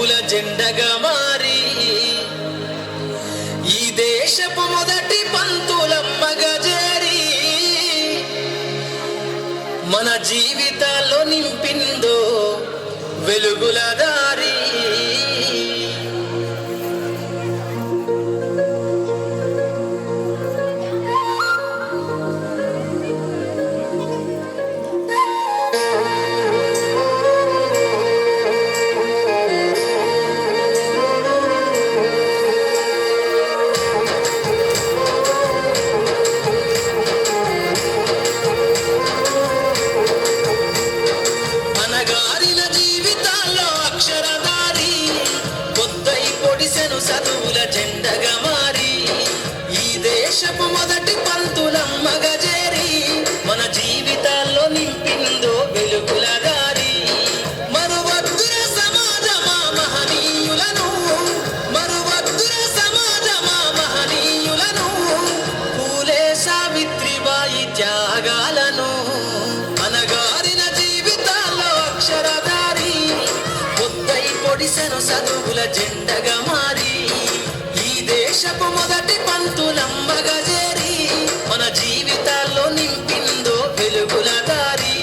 చదువుల జెండగా మారి ఈ దేశపు మొదటి పంతులమ్మగా చేరి మన జీవితాల్లో నింపిందో వెలుగుల దారి. చదువుల జెండగా మారి ఈ దేశపు మొదటి పంతులమ్మగా చేరి మన జీవితాల్లో నింపిందో వెలుగుల దారి. మరువద్దుర సమాజమా మహనీయులను, మరువద్దుర సమాజమా మహనీయులను, పూలే సావిత్రిబాయి త్యాగాలను. అనగారిన జీవితాల్లో అక్షరధారి పొద్దై పొడిసెను చదువుల జెండగా మారి ఈ దేశపు మొదటి పంతులమ్మగా చేరి మన జీవితాల్లో నింపిందో వెలుగుల దారి.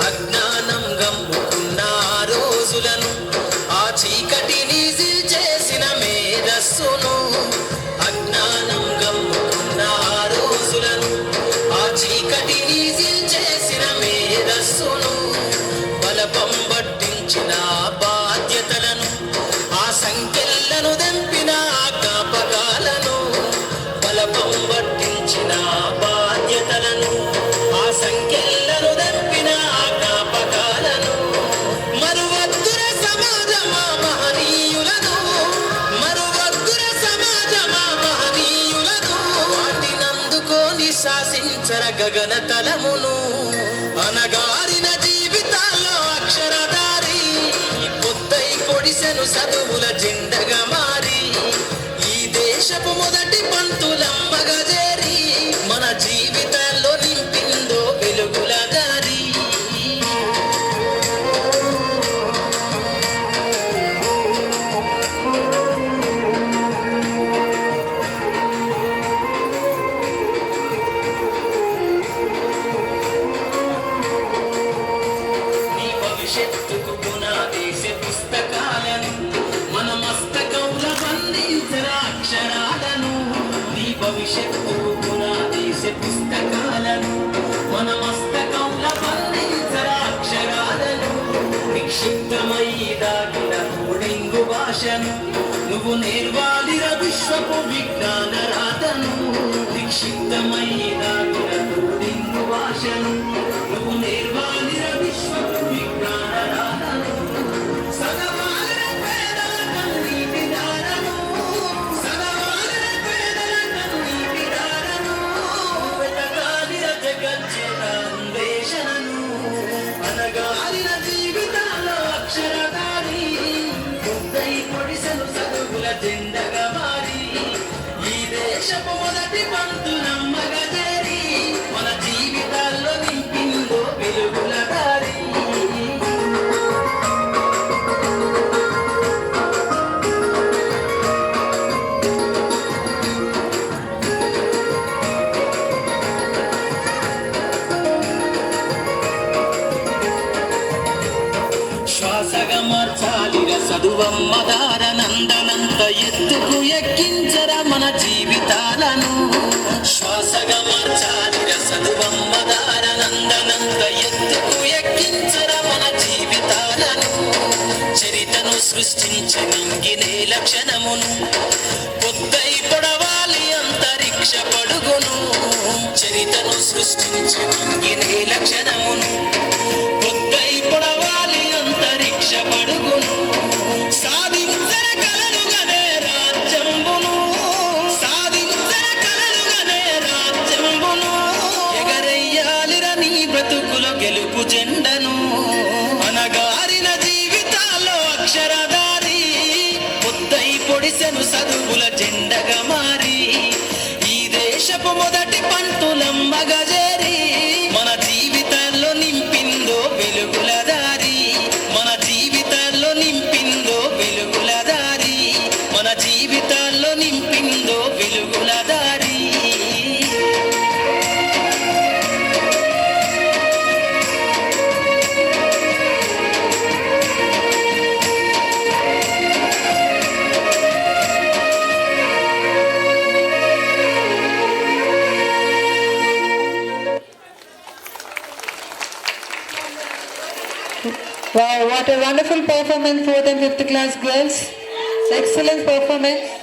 అజ్ఞానం గమ్ముకున్న రోజులను ఆ చీకటిని చేసిన మేధస్సును, అజ్ఞానం గమ్ముకున్న రోజులను ఆ చీకటిని చేసిన మేధస్సును, బలపం పట్టించిన బాధ్యతలను ఆ సంఖ్యలను దెంపిన జ్ఞాపకాలను, బలపం పట్టించిన బాధ్యతలను ఆ సంఖ్యలను దెంపిన జ్ఞాపకాలను. మరువద్దుర సమాజమా మహనీయులను, మరువద్దుర సమాజమా మహనీయులను, వాటినందుకోని శాసించర గగన తలమును. అనగారిన జీవితాల్లో అక్షరధారి పొద్దై పొడిసెను చదువుల జెండగా మారి ఈ దేశపు మొదటి పంతులమ్మగా చేరి మన జీవితాల్లో నింపిందో వెలుగుల దారి. నీ భవిష్యత్తుకు పునాదేసే పుస్తకాలను మన మస్తకంలో బంధించరా అక్షరాలను. నీ భవిష్యత్తుకు పునాదేసే పుస్తకాలను మన మస్తకంలో బంధించరా అక్షరాలను. నిక్షిప్తమై దాగిన కోడింగు భాషను నువ్వు నేర్వాలిర విశ్వపు విజ్ఞాన రాతను. నిక్షిప్తమై దాగిన కోడింగు భాషను నువ్వు నేర్వాలిర విశ్వపు విజ్ఞాన రాతను. సదవాలిన పేదల కన్నీటి దారను, సదవాలిన పేదల కన్నీటి దారను, వెతకాలిన జగజ్జన అన్వేషణను. అనగారిన జీవితాల్లో అక్షరధారి పొద్దై పొడిసెను చదువుల జెండగా మారి ఈ దేశపు మొదటి పంతులమ్మగా చేరి మన జీవితాల్లో నింపిందో వెలుగుల దారి. శ్వాసగా మార్చాలిర చదువమ్మ దారనందనంత ఎత్తుకు ఎక్కించర మన జీవితాలను. శ్వాసగా మార్చాలిర చదువమ్మ దారనందనంత ఎత్తుకు ఎక్కించర మన జీవితాలను. చరితను సృష్టించి నింగినే లక్షణమును పొద్దై పొడవాలి అంతరిక్ష పడుగును. చరితను సృష్టించి నింగినే లక్షణమును పొద్దై పొడవాలి అంతరిక్ష పడుగును. సాధించర కలలుగనే రాజ్యంబును, సాధించర కలలుగనే రాజ్యంబును, ఎగరయ్యాలిర నీ బ్రతుకుల గెలుపు జెండను. అనగారిన జీవితాల్లో తడిసెను చదువుల జెండగా మారి ఈ దేశపు మొదటి పంతులమ్మగా చేరి మన జీవితాల్లో నింపిందో వెలుగుల దారి మన జీవితాల్లో నింపిందో వెలుగుల దారి మన జీవితాల్లో నింపిందో వెలుగుల దారి Wow, what a wonderful performance, 4th and 5th class girls. Excellent performance.